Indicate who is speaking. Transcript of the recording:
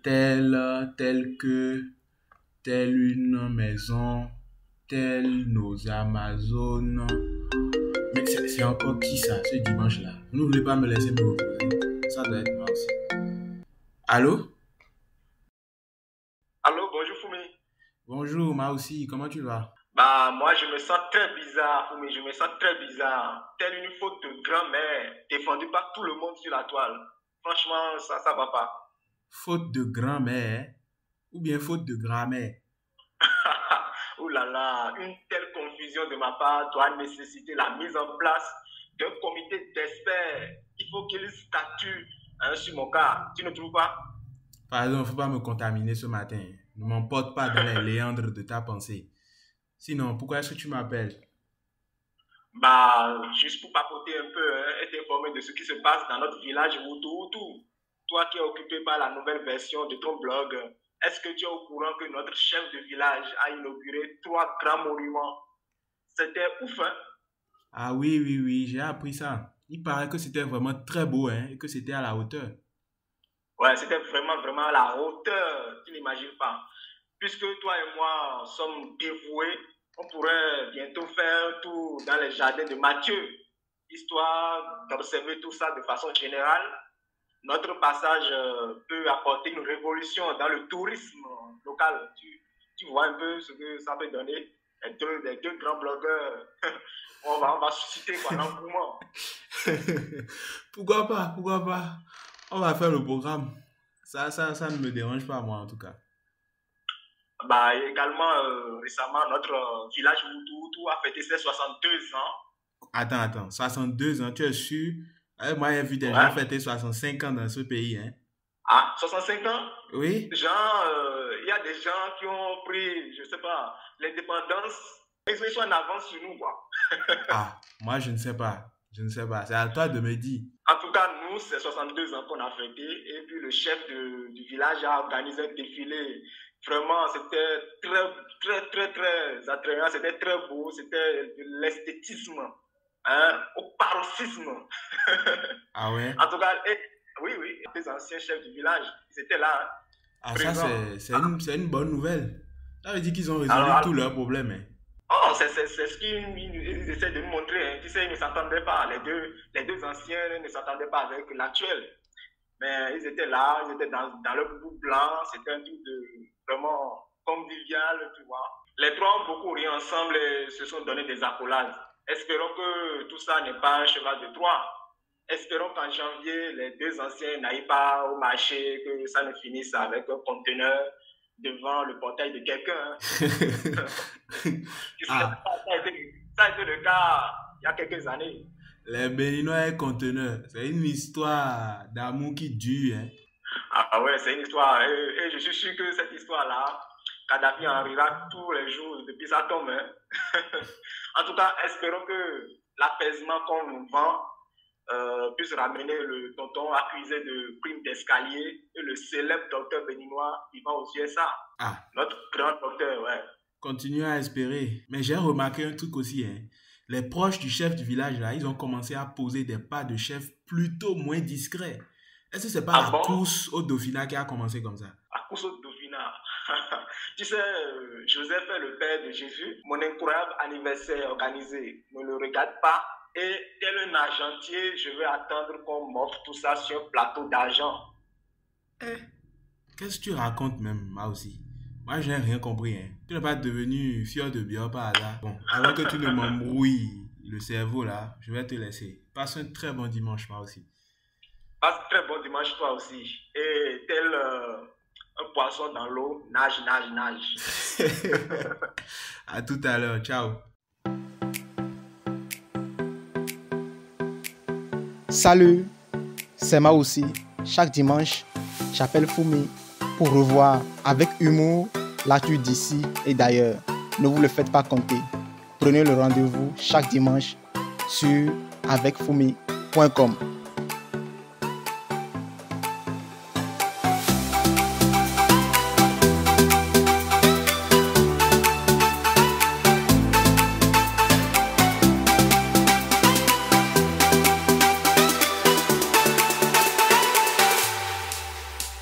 Speaker 1: tel que, telle une maison, telle nos Amazones. Mais c'est encore qui ça, ce dimanche-là? Vous ne voulez pas me laisser me reposer? Ça doit être moi aussi. Allô?
Speaker 2: Allô, bonjour Fumi.
Speaker 1: Bonjour, moi aussi, comment tu vas?
Speaker 2: Bah, moi, je me sens très bizarre, Fumi, je me sens très bizarre. Telle une faute de grand-mère, défendue par tout le monde sur la toile. Franchement, ça va pas.
Speaker 1: Faute de grand-mère ou bien faute de grammaire?
Speaker 2: Ouh là là, une telle confusion de ma part doit nécessiter la mise en place d'un comité d'experts. Il faut qu'il statue sur mon cas. Tu ne trouves pas?
Speaker 1: Pardon, il ne faut pas me contaminer ce matin. Ne m'emporte pas dans les léandres de ta pensée. Sinon, pourquoi est-ce que tu m'appelles?
Speaker 2: Bah, juste pour papoter un peu, hein, et t'informer de ce qui se passe dans notre village Hutu Hutu. Toi qui es occupé par la nouvelle version de ton blog, est-ce que tu es au courant que notre chef de village a inauguré 3 grands monuments? C'était ouf, hein?
Speaker 1: Ah oui, oui, oui, j'ai appris ça. Il paraît que c'était vraiment très beau, hein, et que c'était à la hauteur.
Speaker 2: Ouais, c'était vraiment, vraiment à la hauteur, tu n'imagines pas. Puisque toi et moi sommes dévoués, on pourrait bientôt faire un tour dans les jardins de Mathieu, histoire d'observer tout ça de façon générale. Notre passage peut apporter une révolution dans le tourisme local. Tu vois un peu ce que ça peut donner. Les deux grands blogueurs, on va susciter quoi, l'engouement.
Speaker 1: Pourquoi pas, pourquoi pas? On va faire le programme. Ça ne me dérange pas, moi, en tout cas.
Speaker 2: Bah, également, récemment, notre village Hutu a fêté ses 62 ans.
Speaker 1: Attends, 62 ans, tu es sûr? Moi, j'ai vu des gens
Speaker 2: Ouais.
Speaker 1: fêter 65 ans dans ce pays, hein.
Speaker 2: Ah, 65 ans?
Speaker 1: Oui?
Speaker 2: Genre, il y a des gens qui ont pris, je sais pas, l'indépendance. Ils sont en avance sur nous, quoi.
Speaker 1: Ah, moi, je ne sais pas. Je ne sais pas. C'est à toi de me dire.
Speaker 2: En tout cas, nous, c'est 62 ans qu'on a fêté. Et puis, le chef du village a organisé un défilé. Vraiment, c'était très, très, très, très attrayant. C'était très beau. C'était de l'esthétisme, hein, au paroxysme.
Speaker 1: Ah ouais?
Speaker 2: En tout cas, oui, oui, les anciens chefs du village, ils étaient là, hein,
Speaker 1: Ah, ça,
Speaker 2: présents.
Speaker 1: c'est une bonne nouvelle. Ça veut dire qu'ils ont résolu tous
Speaker 2: Alors,
Speaker 1: leurs problèmes, hein.
Speaker 2: oh, c'est ce qu'ils essaient de nous montrer, hein. Tu sais, ils ne s'entendaient pas. Les deux anciens ne s'entendaient pas avec l'actuel. Mais ils étaient là, ils étaient dans le boubou blanc. C'était un truc de vraiment convivial, tu vois. Les trois ont beaucoup ri ensemble et se sont donné des accolades. Espérons que tout ça n'est pas un cheval de Troie. Espérons qu'en janvier, les deux anciens n'aillent pas au marché, que ça ne finisse avec un conteneur devant le portail de quelqu'un, hein.
Speaker 1: Ah,
Speaker 2: Ça a été le cas il y a quelques années.
Speaker 1: les Béninois et conteneurs, c'est une histoire d'amour qui dure, hein.
Speaker 2: Ah ouais, c'est une histoire. Et je suis sûr que cette histoire-là, Kadhafi en rira tous les jours depuis sa tombe, hein. En tout cas, espérons que l'apaisement qu'on nous vend puisse ramener le tonton accusé de crime d'escalier et le célèbre docteur béninois vivant aux USA.
Speaker 1: Ah,
Speaker 2: Notre grand docteur, ouais.
Speaker 1: continue à espérer. Mais j'ai remarqué un truc aussi, hein. Les proches du chef du village, là, ils ont commencé à poser des pas de chef plutôt moins discrets. Est-ce que c'est pas
Speaker 2: Ah
Speaker 1: la
Speaker 2: bon?
Speaker 1: course au Dauphinat qui a commencé comme ça?
Speaker 2: À cause de Dauphina. Tu sais, Joseph est le père de Jésus. Mon incroyable anniversaire organisé. Ne le regarde pas. Et tel un argentier, je vais attendre qu'on m'offre tout ça sur un plateau d'argent.
Speaker 1: Eh, qu'est-ce que tu racontes même, moi aussi? Moi, je n'ai rien compris, hein. Tu n'es pas devenu fier de bien par hasard. Bon, avant que tu ne m'embrouilles le cerveau, là, je vais te laisser. Passe un très bon dimanche, moi aussi.
Speaker 2: Passe très bon dimanche toi aussi. Et tel un poisson dans l'eau, nage, nage, nage.
Speaker 1: À tout à l'heure. Ciao.
Speaker 3: Salut, c'est moi aussi. Chaque dimanche, j'appelle Fumi pour revoir avec humour l'actu d'ici et d'ailleurs. Ne vous le faites pas compter. Prenez le rendez-vous chaque dimanche sur avecfumi.com.